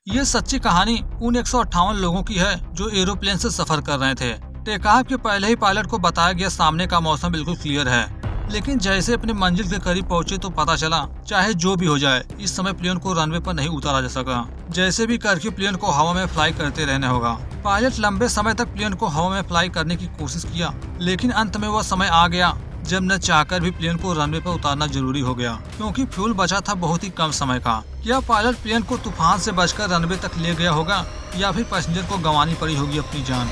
ये सच्ची कहानी उन 158 लोगों की है जो एरोप्लेन से सफर कर रहे थे। टेक ऑफ के पहले ही पायलट को बताया गया सामने का मौसम बिल्कुल क्लियर है, लेकिन जैसे अपनी मंजिल के करीब पहुंचे तो पता चला चाहे जो भी हो जाए इस समय प्लेन को रनवे पर नहीं उतारा जा सका। जैसे भी करके प्लेन को हवा में फ्लाई करते रहने होगा। पायलट लंबे समय तक प्लेन को हवा में फ्लाई करने की कोशिश किया, लेकिन अंत में वह समय आ गया जब न चाहकर भी प्लेन को रनवे पर उतारना जरूरी हो गया, क्योंकि फ्यूल बचा था बहुत ही कम समय का। क्या पायलट प्लेन को तूफान से बचकर रनवे तक ले गया होगा या फिर पैसेंजर को गंवानी पड़ी होगी अपनी जान।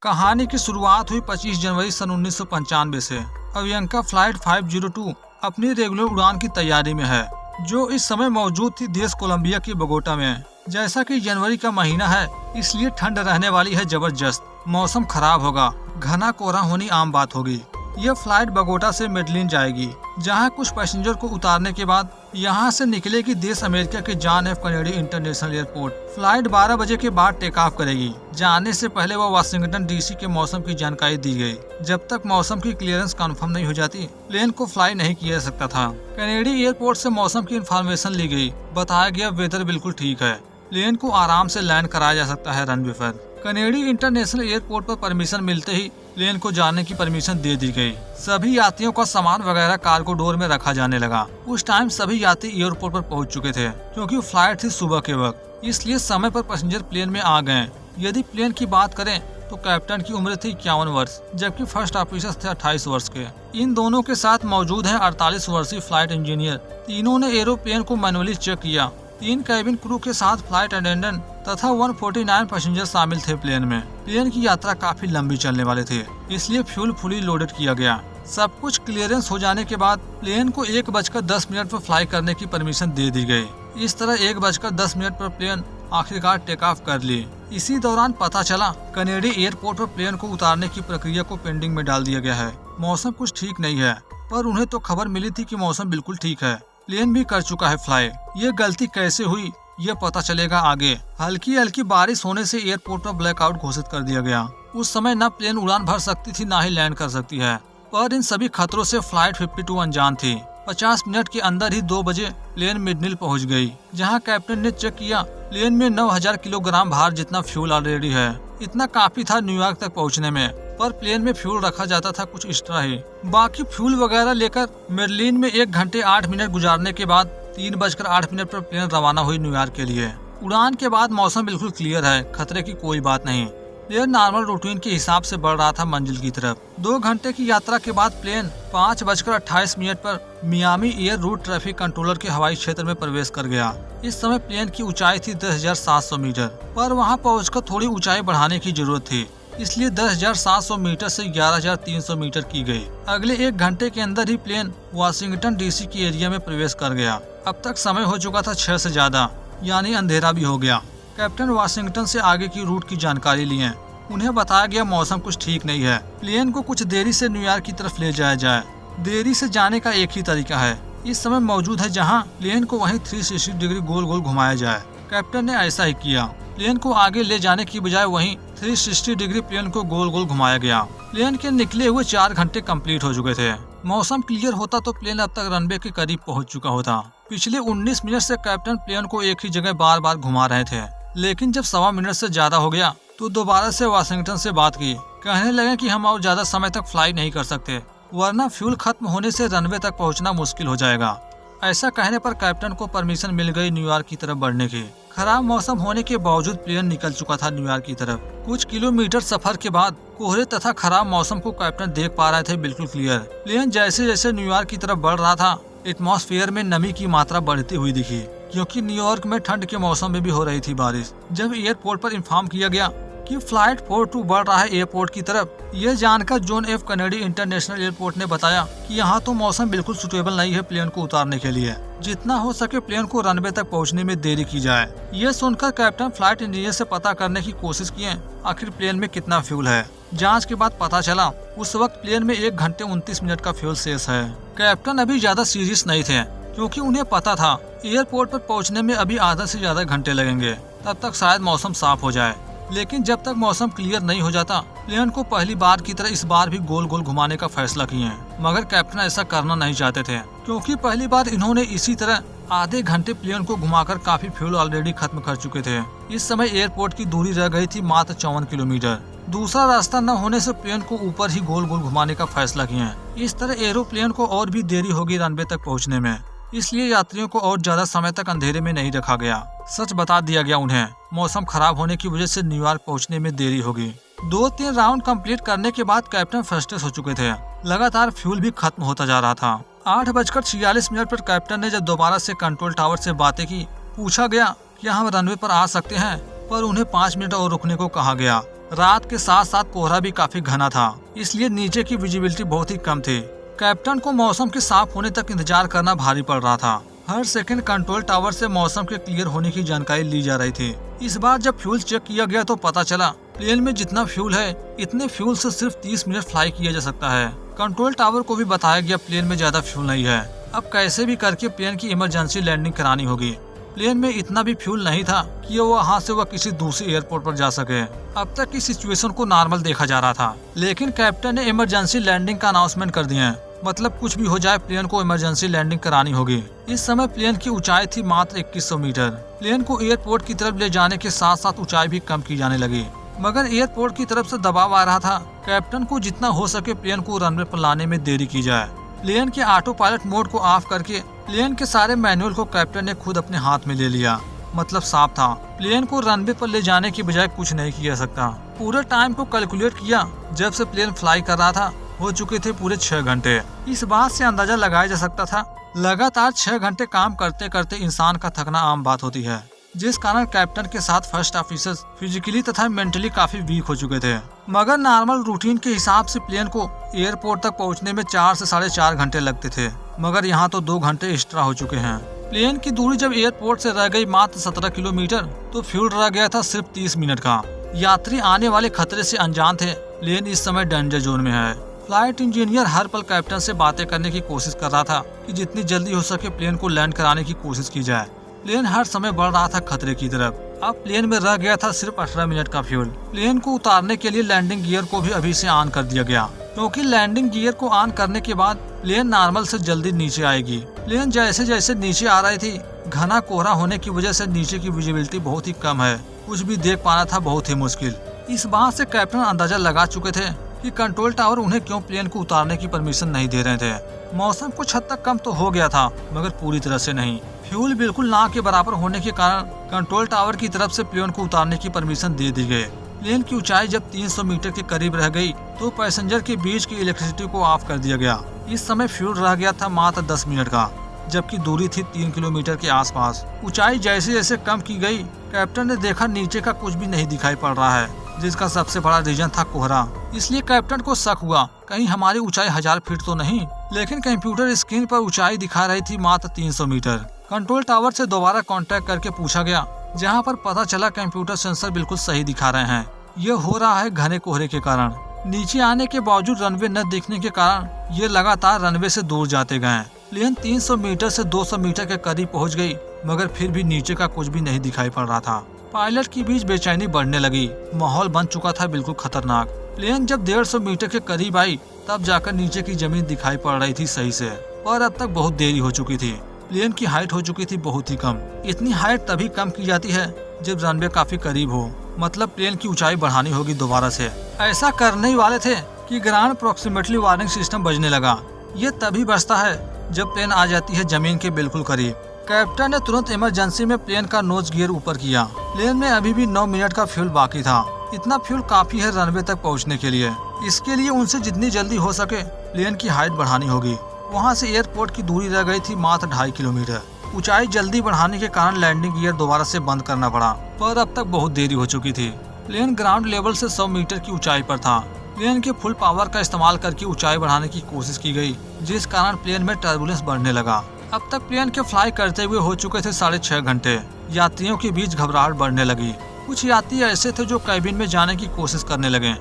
कहानी की शुरुआत हुई 25 जनवरी सन 1995 से। अवियांका फ्लाइट 502 अपनी रेगुलर उड़ान की तैयारी में है, जो इस समय मौजूद थी देश कोलंबिया की बोगोटा में। जैसा कि जनवरी का महीना है, इसलिए ठंड रहने वाली है जबरदस्त। मौसम खराब होगा, घना कोहरा होनी आम बात होगी। यह फ्लाइट बोगोटा से मेडलिन जाएगी, जहां कुछ पैसेंजर को उतारने के बाद यहां से निकलेगी देश अमेरिका के John F Kennedy international airport. Flight 12 बजे के बाद टेक ऑफ करेगी। जाने से पहले वह वाशिंगटन डीसी के मौसम की जानकारी दी गई। जब तक मौसम की क्लियरेंस कंफर्म नहीं हो जाती, प्लेन को फ्लाई नहीं किया जा सकता था। कैनेडी एयरपोर्ट से मौसम की इंफॉर्मेशन ली गई। बताया गया वेदर बिल्कुल ठीक है, प्लेन को आराम से लैंड कराया जा सकता है रनवे पर। कैनेडी इंटरनेशनल एयरपोर्ट पर परमिशन मिलते ही प्लेन को जाने की परमिशन दे दी गई। सभी यात्रियों का सामान वगैरह कार्गो डोर में रखा जाने लगा। उस टाइम सभी यात्री एयरपोर्ट पर पहुंच चुके थे, क्योंकि फ्लाइट थी सुबह के वक्त, इसलिए समय पर पैसेंजर प्लेन में आ गए। यदि प्लेन की बात करें तो कैप्टन की उम्र थी 51 वर्ष, जबकि फर्स्ट ऑफिसर थे 28 वर्ष के। इन दोनों के साथ मौजूद हैं 48 वर्षीय फ्लाइट इंजीनियर। तीनों ने एरोप्लेन को मैनुअली चेक किया। 3 कैबिन क्रू के साथ फ्लाइट अटेंडेंट तथा 149 पैसेंजर शामिल थे प्लेन में। प्लेन की यात्रा काफी लंबी चलने वाले थे, इसलिए फ्यूल फुली लोडेड किया गया। सब कुछ क्लियरेंस हो जाने के बाद प्लेन को 1:10 पर फ्लाई करने की परमिशन दे दी गई। इस तरह 1:10 पर प्लेन आखिरकार टेक ऑफ कर ली। इसी दौरान पता चला कैनेडी एयरपोर्ट पर प्लेन को उतारने की प्रक्रिया को पेंडिंग में डाल दिया गया है। मौसम कुछ ठीक नहीं है, पर उन्हें तो खबर मिली थी कि मौसम बिल्कुल ठीक है, प्लेन भी कर चुका है फ्लाई। ये गलती कैसे हुई ये पता चलेगा आगे। हल्की हल्की बारिश होने से एयरपोर्ट पर ब्लैकआउट घोषित कर दिया गया। उस समय न प्लेन उड़ान भर सकती थी न ही लैंड कर सकती है, पर इन सभी खतरों से फ्लाइट 52 अनजान थी। 50 मिनट के अंदर ही 2 बजे प्लेन मिडनिल पहुंच गई, जहां कैप्टन ने चेक किया प्लेन में 9000 किलोग्राम भार जितना फ्यूल ऑलरेडी है। इतना काफी था न्यूयॉर्क तक पहुंचने में, पर प्लेन में फ्यूल रखा जाता था कुछ एक्स्ट्रा ही। बाकी फ्यूल वगैरह लेकर मेडलिन में 1 घंटे 8 मिनट गुजारने के बाद 3:08 पर प्लेन रवाना हुई न्यूयॉर्क के लिए। उड़ान के बाद मौसम बिल्कुल क्लियर है, खतरे की कोई बात नहीं। प्लेन नॉर्मल रूटीन के हिसाब से बढ़ रहा था मंजिल की तरफ। 2 घंटे की यात्रा के बाद प्लेन 5:28 पर Miami air root traffic controller के हवाई क्षेत्र में प्रवेश कर गया। इस समय प्लेन की ऊंचाई थी 10,700 मीटर, पर वहां पहुंचकर थोड़ी ऊंचाई बढ़ाने की जरूरत थी, इसलिए 10,700 मीटर से 11,300 मीटर की गई। अगले 1 घंटे के अंदर ही प्लेन वाशिंगटन डीसी के एरिया में प्रवेश कर गया। अब तक समय हो चुका था 6 से ज्यादा, यानी अंधेरा भी हो गया। कैप्टन वाशिंगटन से आगे की रूट की जानकारी लिए। उन्हें बताया गया मौसम कुछ ठीक नहीं है, प्लेन को कुछ देरी से न्यूयॉर्क की तरफ ले जाया जाए। देरी से जाने का एक ही तरीका है, इस समय मौजूद है जहां प्लेन को वहीं 360 डिग्री गोल गोल घुमाया जाए। कैप्टन ने ऐसा ही किया। प्लेन को आगे ले जाने की बजाय वहीं 360 डिग्री प्लेन को गोल गोल घुमाया गया। प्लेन के निकले हुए 4 घंटे कंप्लीट हो चुके थे। मौसम क्लियर होता तो प्लेन अब तक रनवे के करीब पहुंच चुका होता। पिछले 19 मिनट से कैप्टन प्लेन को एक ही जगह बार बार घुमा रहे थे, लेकिन जब 1.25 मिनट से ज्यादा हो गया तो दोबारा से वाशिंगटन से बात की। कहने लगे कि हम और ज्यादा समय तक फ्लाई नहीं कर सकते, वरना फ्यूल खत्म होने से रनवे तक पहुंचना मुश्किल हो जाएगा। ऐसा कहने पर कैप्टन को परमिशन मिल गई न्यूयॉर्क की तरफ बढ़ने की। खराब मौसम होने के बावजूद प्लेन निकल चुका था न्यूयॉर्क की तरफ। कुछ किलोमीटर सफर के बाद कोहरे तथा खराब मौसम को कैप्टन देख पा रहे थे बिल्कुल क्लियर। प्लेन जैसे जैसे न्यूयॉर्क की तरफ बढ़ रहा था, एटमॉस्फेयर में नमी की मात्रा बढ़ती हुई दिखी, क्योंकि न्यूयॉर्क में ठंड के मौसम में भी हो रही थी बारिश। जब एयरपोर्ट पर इन्फॉर्म किया गया कि फ्लाइट 42 बढ़ रहा है एयरपोर्ट की तरफ, यह जानकर John F Kennedy international airport ने बताया कि यहाँ तो मौसम बिल्कुल सुटेबल नहीं है प्लेन को उतारने के लिए। जितना हो सके प्लेन को रनवे तक पहुँचने में देरी की जाए। ये सुनकर कैप्टन फ्लाइट इंजीनियर से पता करने की कोशिश किए आखिर प्लेन में कितना फ्यूल है। जांच के बाद पता चला उस वक्त प्लेन में 1 घंटे 29 मिनट का फ्यूल शेष है। कैप्टन अभी ज्यादा सीरियस नहीं थे, क्योंकि उन्हें पता था एयरपोर्ट पर पहुंचने में अभी आधा से ज्यादा घंटे लगेंगे, तब तक शायद मौसम साफ हो जाए। लेकिन जब तक मौसम क्लियर नहीं हो जाता, प्लेन को पहली बार की तरह इस बार भी गोल गोल घुमाने का फैसला किए। मगर कैप्टन ऐसा करना नहीं चाहते थे, क्योंकि पहली बार इन्होंने इसी तरह आधे घंटे प्लेन को घुमाकर काफी फ्यूल ऑलरेडी खत्म कर चुके थे। इस समय एयरपोर्ट की दूरी रह गई थी मात्र 54 किलोमीटर। दूसरा रास्ता न होने से प्लेन को ऊपर ही गोल गोल घुमाने का फैसला किया। इस तरह एरोप्लेन को और भी देरी होगी रनवे तक पहुंचने में, इसलिए यात्रियों को और ज्यादा समय तक अंधेरे में नहीं रखा गया। सच बता दिया गया उन्हें मौसम खराब होने की वजह से न्यूयॉर्क पहुंचने में देरी होगी। 2-3 राउंड कंप्लीट करने के बाद कैप्टन फ्रस्ट्रेट हो चुके थे। लगातार फ्यूल भी खत्म होता जा रहा था। 8:46 पर कैप्टन ने जब दोबारा से कंट्रोल टावर से बातें की, पूछा गया कि हम रनवे पर आ सकते हैं, पर उन्हें 5 मिनट और रुकने को कहा गया। रात के साथ साथ कोहरा भी काफी घना था, इसलिए नीचे की विजिबिलिटी बहुत ही कम थी। कैप्टन को मौसम के साफ होने तक इंतजार करना भारी पड़ रहा था। हर सेकंड कंट्रोल टावर से मौसम के क्लियर होने की जानकारी ली जा रही थी। इस बार जब फ्यूल चेक किया गया तो पता चला प्लेन में जितना फ्यूल है, इतने फ्यूल से सिर्फ 30 मिनट फ्लाई किया जा सकता है। कंट्रोल टावर को भी बताया गया प्लेन में ज्यादा फ्यूल नहीं है। अब कैसे भी करके प्लेन की इमरजेंसी लैंडिंग करानी होगी। प्लेन में इतना भी फ्यूल नहीं था कि वहाँ से वह किसी दूसरे एयरपोर्ट पर जा सके। अब तक की सिचुएशन को नॉर्मल देखा जा रहा था, लेकिन कैप्टन ने इमरजेंसी लैंडिंग का अनाउंसमेंट कर दिया। मतलब कुछ भी हो जाए प्लेन को इमरजेंसी लैंडिंग करानी होगी। इस समय प्लेन की ऊंचाई थी मात्र 2100 मीटर। प्लेन को एयरपोर्ट की तरफ ले जाने के साथ साथ ऊंचाई भी कम की जाने लगी, मगर एयरपोर्ट की तरफ से दबाव आ रहा था कैप्टन को जितना हो सके प्लेन को रनवे पर लाने में देरी की जाए। प्लेन के ऑटो पायलट मोड को ऑफ करके प्लेन के सारे मैनुअल को कैप्टन ने खुद अपने हाथ में ले लिया। मतलब साफ था प्लेन को रनवे पर ले जाने की बजाय कुछ नहीं किया सकता। पूरे टाइम को कैलकुलेट किया, जब से प्लेन फ्लाई कर रहा था हो चुके थे पूरे 6 घंटे। इस बात से अंदाजा लगाया जा सकता था लगातार 6 घंटे काम करते करते इंसान का थकना आम बात होती है, जिस कारण कैप्टन के साथ फर्स्ट ऑफिसर्स फिजिकली तथा मेंटली काफी वीक हो चुके थे। मगर नॉर्मल रूटीन के हिसाब से प्लेन को एयरपोर्ट तक पहुंचने में 4 से 4.5 घंटे लगते थे, मगर यहाँ तो 2 घंटे एक्स्ट्रा हो चुके हैं। प्लेन की दूरी जब एयरपोर्ट से रह गई मात्र 17 किलोमीटर तो फ्यूल रह गया था सिर्फ 30 मिनट का। यात्री आने वाले खतरे से अनजान थे। प्लेन इस समय डेंजर जोन में है। फ्लाइट इंजीनियर हर पल कैप्टन से बातें करने की कोशिश कर रहा था कि जितनी जल्दी हो सके प्लेन को लैंड कराने की कोशिश की जाए। प्लेन हर समय बढ़ रहा था खतरे की तरफ। अब प्लेन में रह गया था सिर्फ 18 मिनट का फ्यूल। प्लेन को उतारने के लिए लैंडिंग गियर को भी अभी से ऑन कर दिया गया, क्योंकि लैंडिंग गियर को ऑन करने के बाद प्लेन नॉर्मल से जल्दी नीचे आएगी। प्लेन जैसे जैसे नीचे आ रही थी, घना कोहरा होने की वजह से नीचे की विजिबिलिटी बहुत ही कम है। कुछ भी देख पाना था बहुत ही मुश्किल। इस बात से कैप्टन अंदाजा लगा चुके थे कि कंट्रोल टावर उन्हें क्यों प्लेन को उतारने की परमिशन नहीं दे रहे थे। मौसम कुछ हद तक कम तो हो गया था, मगर पूरी तरह से नहीं। फ्यूल बिल्कुल ना के बराबर होने के कारण कंट्रोल टावर की तरफ से प्लेन को उतारने की परमिशन दे दी गई। प्लेन की ऊंचाई जब 300 मीटर के करीब रह गई तो पैसेंजर के बीच की इलेक्ट्रिसिटी को ऑफ कर दिया गया। इस समय फ्यूल रह गया था मात्र 10 मिनट का, जबकि दूरी थी 3 किलोमीटर के आसपास। ऊंचाई जैसे जैसे कम की गई, कैप्टन ने देखा नीचे का कुछ भी नहीं दिखाई पड़ रहा है, जिसका सबसे बड़ा रीजन था कोहरा। इसलिए कैप्टन को शक हुआ कहीं हमारी ऊंचाई 1000 फीट तो नहीं, लेकिन कंप्यूटर स्क्रीन पर ऊंचाई दिखा रही थी मात्र 300 मीटर। कंट्रोल टावर से दोबारा कांटेक्ट करके पूछा गया, जहां पर पता चला कंप्यूटर सेंसर बिल्कुल सही दिखा रहे हैं। यह हो रहा है घने कोहरे के कारण। नीचे आने के बावजूद रनवे न दिखने के कारण ये लगातार रनवे से दूर जाते गए। प्लेन 300 मीटर से 200 मीटर के करीब पहुंच गई, मगर फिर भी नीचे का कुछ भी नहीं दिखाई पड़ रहा था। पायलट की बीच बेचैनी बढ़ने लगी। माहौल बन चुका था बिल्कुल खतरनाक। प्लेन जब 150 मीटर के करीब आई तब जाकर नीचे की जमीन दिखाई पड़ रही थी सही से, पर अब तक बहुत देरी हो चुकी थी। प्लेन की हाइट हो चुकी थी बहुत ही कम। इतनी हाइट तभी कम की जाती है जब रनवे काफी करीब हो, मतलब प्लेन की ऊंचाई बढ़ानी होगी दोबारा से। ऐसा करने ही वाले थे कि ग्राउंड अप्रोक्सीमेटली वार्निंग सिस्टम बजने लगा। ये तभी बजता है जब प्लेन आ जाती है जमीन के बिल्कुल करीब। कैप्टन ने तुरंत इमरजेंसी में प्लेन का नोज गियर ऊपर किया। प्लेन में अभी भी 9 मिनट का फ्यूल बाकी था। इतना फ्यूल काफी है रनवे तक पहुंचने के लिए। इसके लिए उनसे जितनी जल्दी हो सके प्लेन की हाइट बढ़ानी होगी। वहां से एयरपोर्ट की दूरी रह गई थी मात्र 2.5 किलोमीटर। ऊंचाई जल्दी बढ़ाने के कारण लैंडिंग गियर दोबारा से बंद करना पड़ा, पर अब तक बहुत देरी हो चुकी थी। प्लेन ग्राउंड लेवल से 100 मीटर की ऊंचाई पर था। प्लेन के फुल पावर का इस्तेमाल करके ऊंचाई बढ़ाने की कोशिश की गई, जिस कारण प्लेन में टर्बुलेंस बढ़ने लगा। अब तक प्लेन के फ्लाई करते हुए हो चुके थे 6.5 घंटे। यात्रियों के बीच घबराहट बढ़ने लगी। कुछ यात्री ऐसे थे जो कैबिन में जाने की कोशिश करने लगे,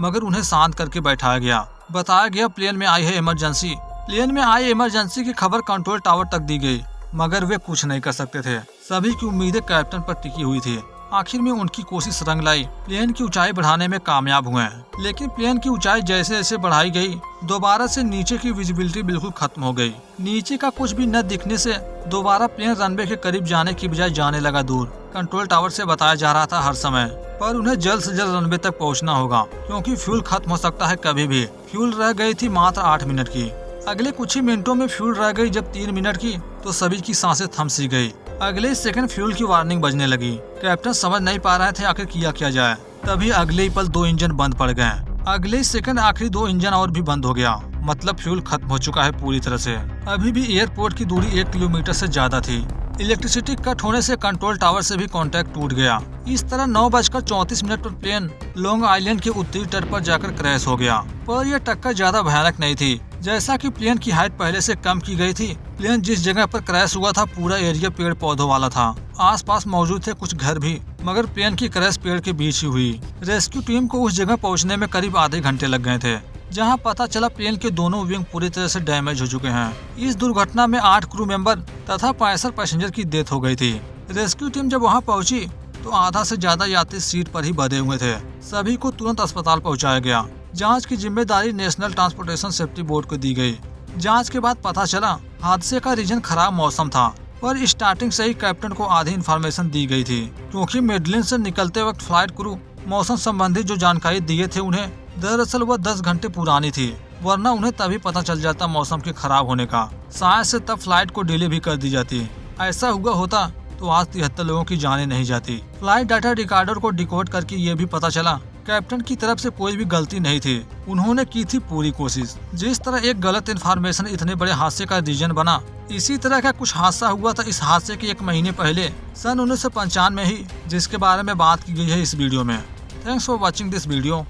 मगर उन्हें शांत करके बैठाया गया। बताया गया प्लेन में आई है इमरजेंसी। प्लेन में आई इमरजेंसी की खबर कंट्रोल टावर तक दी गई, मगर वे कुछ नहीं कर सकते थे। सभी की उम्मीदें कैप्टन पर टिकी हुई थी। आखिर में उनकी कोशिश रंग लाई, प्लेन की ऊंचाई बढ़ाने में कामयाब हुए। लेकिन प्लेन की ऊंचाई जैसे जैसे बढ़ाई गई, दोबारा से नीचे की विजिबिलिटी बिल्कुल खत्म हो गई। नीचे का कुछ भी न दिखने से दोबारा प्लेन रनवे के करीब जाने की बजाय जाने लगा दूर। कंट्रोल टावर से बताया जा रहा था हर समय पर उन्हें जल्द से जल्द रनवे तक पहुंचना होगा, क्योंकि फ्यूल खत्म हो सकता है कभी भी। फ्यूल रह गई थी मात्र 8 मिनट की। अगले कुछ ही मिनटों में फ्यूल रह गई जब 3 मिनट की, तो सभी की सांसें थम सी गई। अगले सेकंड फ्यूल की वार्निंग बजने लगी। कैप्टन समझ नहीं पा रहे थे आखिर किया क्या जाए। तभी अगले ही पल 2 इंजन बंद पड़ गए। अगले सेकंड आखिरी 2 इंजन और भी बंद हो गया, मतलब फ्यूल खत्म हो चुका है पूरी तरह से। अभी भी एयरपोर्ट की दूरी 1 किलोमीटर से ज्यादा थी। इलेक्ट्रिसिटी कट होने से कंट्रोल टावर से भी कांटेक्ट टूट गया। इस तरह 9:34 पर प्लेन लॉन्ग आइलैंड के उत्तरी तट पर जाकर क्रैश हो गया। पर यह टक्कर ज्यादा भयानक नहीं थी। जैसा कि प्लेन की हाइट पहले से कम की गई थी, प्लेन जिस जगह पर क्रैश हुआ था पूरा एरिया पेड़ पौधों वाला था। आसपास मौजूद थे कुछ घर भी, मगर प्लेन की क्रैश पेड़ के बीच ही हुई। रेस्क्यू टीम को उस जगह पहुंचने में करीब आधे घंटे लग गए थे, जहां पता चला प्लेन के दोनों विंग पूरी तरह से डैमेज हो चुके हैं। इस दुर्घटना में 8 क्रू मेंबर तथा 65 पैसेंजर की डेथ हो गई थी। रेस्क्यू टीम जब वहां पहुंची तो आधा से ज्यादा यात्री सीट पर ही बंधे हुए थे। सभी को तुरंत अस्पताल पहुंचाया गया। जांच की जिम्मेदारी नेशनल ट्रांसपोर्टेशन सेफ्टी बोर्ड को दी गई। जांच के बाद पता चला हादसे का रीजन खराब मौसम था, पर स्टार्टिंग से ही कैप्टन को आधी इन्फॉर्मेशन दी गई थी, क्योंकि मिडलैंड से निकलते वक्त फ्लाइट क्रू मौसम संबंधी जो जानकारी दिए थे उन्हें दरअसल वह 10 घंटे पुरानी थी, वरना उन्हें तभी पता चल जाता मौसम के खराब होने का। शायद से तब फ्लाइट को डिले भी कर दी जाती। ऐसा हुआ होता तो आज 73 लोगों की जानें नहीं जाती। फ्लाइट डाटा रिकॉर्डर को डिकोड करके ये भी पता चला कैप्टन की तरफ से कोई भी गलती नहीं थी। उन्होंने की थी पूरी कोशिश। जिस तरह एक गलत इन्फॉर्मेशन इतने बड़े हादसे का रीजन बना, इसी तरह का कुछ हादसा हुआ था इस हादसे के 1 महीने पहले सन 1995 में ही, जिसके बारे में बात की गई है इस वीडियो में। Thanks for watching this video.